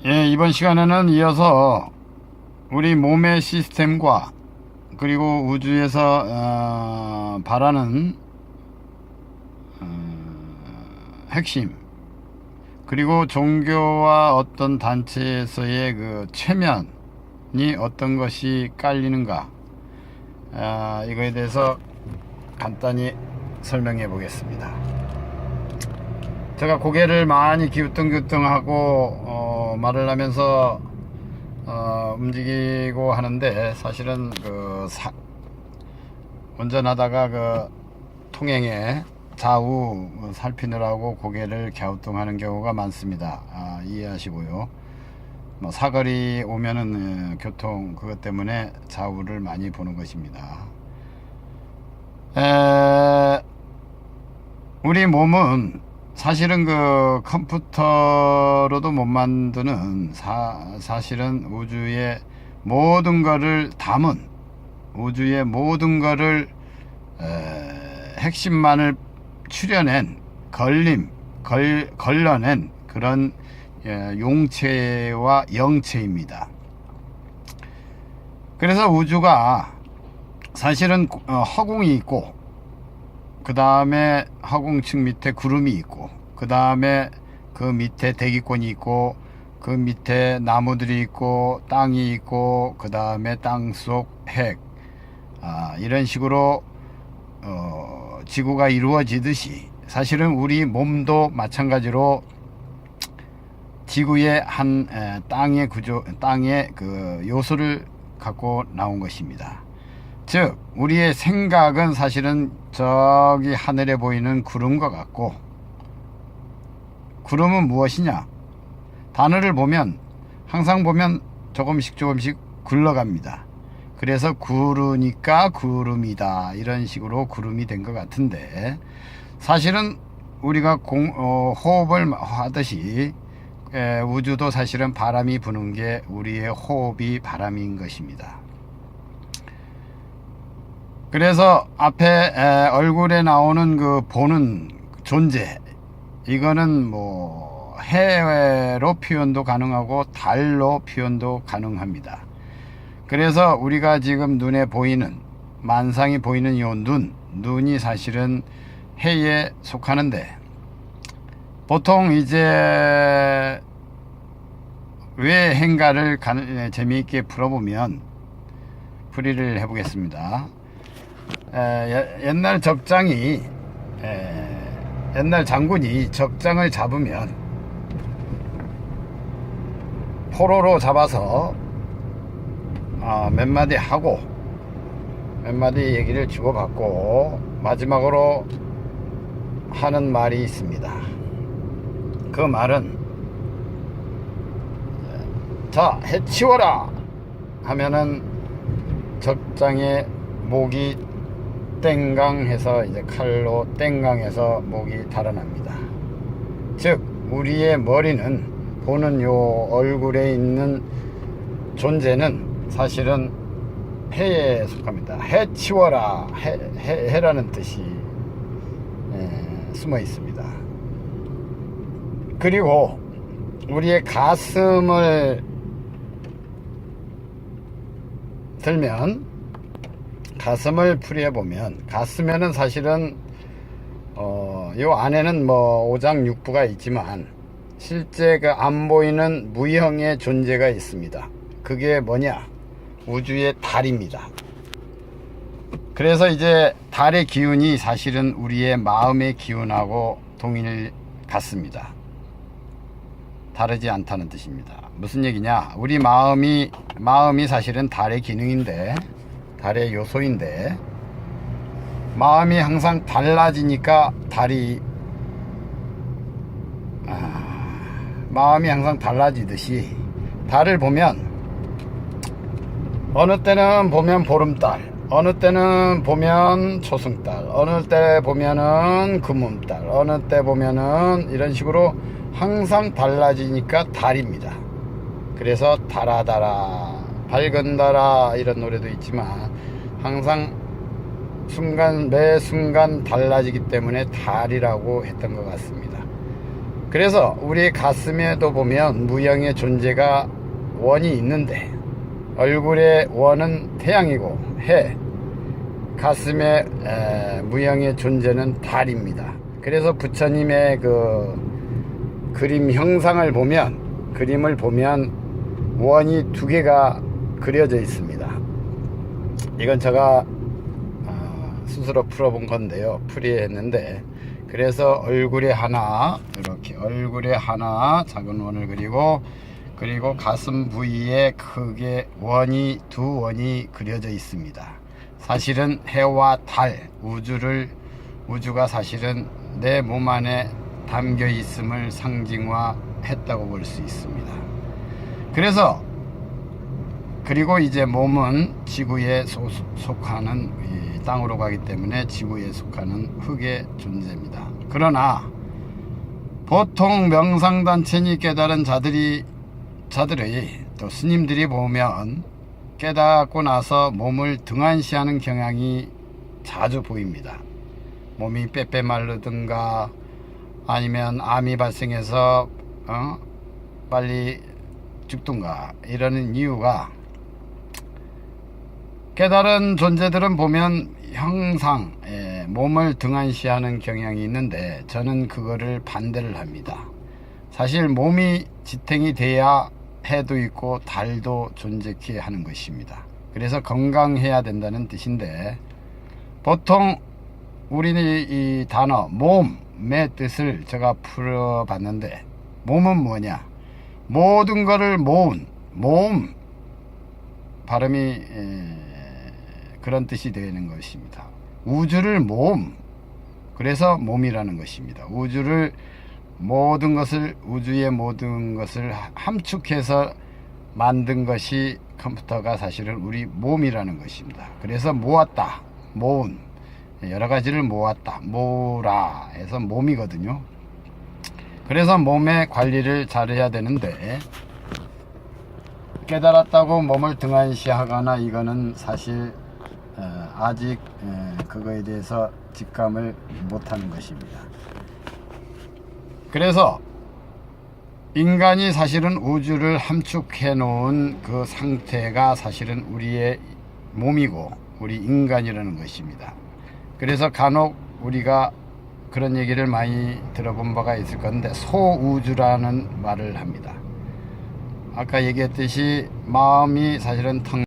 예, 이번 시간에는 이어서 우리 몸의 시스템과 그리고 우주에서 바라는 핵심, 그리고 종교와 어떤 단체에서의 그 최면이 어떤 것이 깔리는가, 이거에 대해서 간단히 설명해 보겠습니다. 제가 고개를 많이 기우뚱기우뚱하고 말을 하면서 움직이고 하는데, 사실은 운전하다가 통행에 좌우 살피느라고 고개를 갸우뚱하는 경우가 많습니다. 이해하시고요. 뭐 사거리 오면은 교통 그것 때문에 좌우를 많이 보는 것입니다. 우리 몸은 사실은 컴퓨터로도 못 만드는 사실은 우주의 모든 것을 담은, 우주의 모든 것을 핵심만을 추려낸, 걸러낸 그런 용체와 영체입니다. 그래서 우주가 사실은 허공이 있고, 그 다음에 허공층 밑에 구름이 있고, 그 다음에 그 밑에 대기권이 있고, 그 밑에 나무들이 있고, 땅이 있고, 그 다음에 땅속 핵, 이런 식으로 지구가 이루어지듯이, 사실은 우리 몸도 마찬가지로 지구의 한 땅의 구조, 땅의 그 요소를 갖고 나온 것입니다. 즉, 우리의 생각은 사실은 저기 하늘에 보이는 구름과 같고, 구름은 무엇이냐? 하늘을 보면, 항상 보면 조금씩 굴러갑니다. 그래서 구르니까 구름이다, 이런 식으로 구름이 된 것 같은데, 사실은 우리가 호흡을 하듯이 우주도 사실은 바람이 부는 게 우리의 호흡이 바람인 것입니다. 그래서 앞에 얼굴에 나오는 보는 존재, 이거는 뭐 해외로 표현도 가능하고 달로 표현도 가능합니다. 그래서 우리가 지금 눈에 보이는, 만상이 보이는 요 눈이 사실은 해에 속하는데, 보통 이제 왜 해인가를 재미있게 풀어보면, 풀이를 해보겠습니다. 옛날 장군이 적장을 잡으면 포로로 잡아서 몇 마디 하고, 몇 마디 얘기를 주고받고 마지막으로 하는 말이 있습니다. 그 말은, 자, 해치워라 하면은 적장의 목이 땡강해서, 이제 칼로 땡강해서 목이 달아납니다. 즉, 우리의 머리는, 보는 요 얼굴에 있는 존재는 사실은 해에 속합니다. 해치워라, 해라는 뜻이 숨어 있습니다. 그리고 우리의 가슴을 들면, 가슴을 풀이해보면, 가슴에는 사실은 요 안에는 뭐 오장육부가 있지만, 실제 안 보이는 무형의 존재가 있습니다. 그게 뭐냐? 우주의 달입니다. 그래서 이제 달의 기운이 사실은 우리의 마음의 기운하고 동일 같습니다. 다르지 않다는 뜻입니다. 무슨 얘기냐? 우리 마음이 사실은 달의 기능인데, 달의 요소인데, 마음이 항상 달라지니까 마음이 항상 달라지듯이, 달을 보면 어느 때는 보면 보름달, 어느 때는 보면 초승달, 어느 때 보면은 금음달, 어느 때 보면은 이런 식으로 항상 달라지니까 달입니다. 그래서 달아 밝은 달아, 이런 노래도 있지만, 항상 매 순간 달라지기 때문에 달이라고 했던 것 같습니다. 그래서 우리 가슴에도 보면 무형의 존재가 원이 있는데, 얼굴의 원은 태양이고 해, 가슴의 무형의 존재는 달입니다. 그래서 부처님의 그 그림 형상을 보면, 그림을 보면 원이 두 개가 그려져 있습니다. 이건 제가 스스로 풀어본 건데요, 풀이했는데, 그래서 얼굴에 하나, 이렇게 얼굴에 하나 작은 원을 그리고 가슴 부위에 크게 원이, 두 원이 그려져 있습니다. 사실은 해와 달, 우주가 사실은 내 몸 안에 담겨 있음을 상징화했다고 볼 수 있습니다. 그리고 이제 몸은 지구에 속하는, 땅으로 가기 때문에 지구에 속하는 흙의 존재입니다. 그러나 보통 명상단체니 깨달은 자들의 또 스님들이 보면 깨닫고 나서 몸을 등한시하는 경향이 자주 보입니다. 몸이 빼빼 마르든가 아니면 암이 발생해서 빨리 죽든가 이러는 이유가, 깨달은 존재들은 보면 항상 몸을 등한시하는 경향이 있는데, 저는 그거를 반대를 합니다. 사실 몸이 지탱이 돼야 해도 있고 달도 존재케 하는 것입니다. 그래서 건강해야 된다는 뜻인데, 보통 우리는 이 단어 몸의 뜻을 제가 풀어봤는데, 몸은 뭐냐? 모든 것을 모은, 모음, 발음이 그런 뜻이 되는 것입니다. 우주를 모음, 그래서 몸이라는 것입니다. 우주의 모든 것을 함축해서 만든 것이 컴퓨터가 사실은 우리 몸이라는 것입니다. 그래서 모았다, 모은, 여러 가지를 모았다, 모으라 해서 몸이거든요. 그래서 몸의 관리를 잘해야 되는데, 깨달았다고 몸을 등한시하거나 이거는 사실 아직 그거에 대해서 직감을 못하는 것입니다. 그래서 인간이 사실은 우주를 함축해 놓은 그 상태가 사실은 우리의 몸이고 우리 인간이라는 것입니다. 그래서 간혹 우리가 그런 얘기를 많이 들어본 바가 있을 건데, 소우주라는 말을 합니다. 아까 얘기했듯이 마음이 사실은